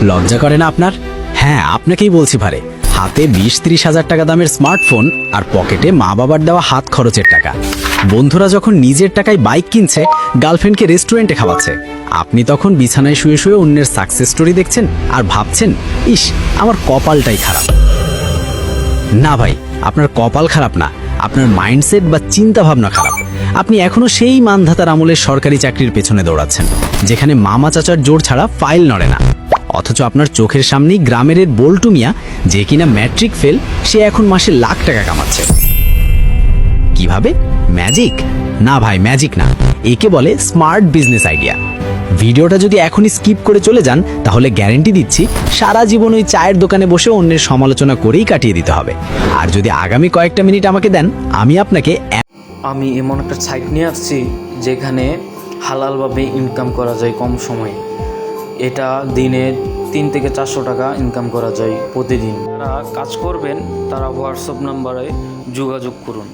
লজ্জা করে না আপনার? হ্যাঁ, আপনাকেই বলছি ভারে। হাতে 20-30 হাজার টাকা দামের স্মার্টফোন আর পকেটে মা বাবার দেওয়া হাত খরচের টাকা। বন্ধুরা যখন নিজের টাকায় বাইক কিনছে, গার্লফ্রেন্ডকে রেস্টুরেন্টে খাওয়াচ্ছে, আপনি তখন বিছানায় শুয়ে শুয়ে অন্যের সাকসেস স্টোরি দেখছেন আর ভাবছেন, ইস, আমার কপালটাই খারাপ। না ভাই, আপনার কপাল খারাপ না, আপনার মাইন্ডসেট বা চিন্তা ভাবনা খারাপ। আপনি এখনো সেই মানধাতার আমলের সরকারি চাকরির পেছনে দৌড়াচ্ছেন, যেখানে মামা চাচার জোর ছাড়া ফাইল নড়ে না। অথচ আপনার চোখের সামনেই গ্রামের বল্টু মিয়া, যে কিনা ম্যাট্রিক ফেল, সে এখন মাসে লাখ টাকা কামাচ্ছে। কিভাবে? ম্যাজিক? না ভাই, ম্যাজিক না, একে বলে স্মার্ট বিজনেস আইডিয়া। ভিডিওটা যদি এখনই স্কিপ করে চলে যান, তাহলে গ্যারেন্টি দিচ্ছি সারা জীবন ওই চায়ের দোকানে বসে অন্যের সমালোচনা করেই কাটিয়ে দিতে হবে। আর যদি আগামী কয়েকটা মিনিট আমাকে দেন, আমি আপনাকে আমি এমন একটা সাইট নিয়ে আসছি যেখানে হালালভাবে ইনকাম করা যায় কম সময়ে। এটা দিনে 3 থেকে 400 টাকা ইনকাম করা যায় প্রতিদিন। যারা কাজ করবেন তারা হোয়াটসঅ্যাপ নাম্বারে যোগাযোগ করুন।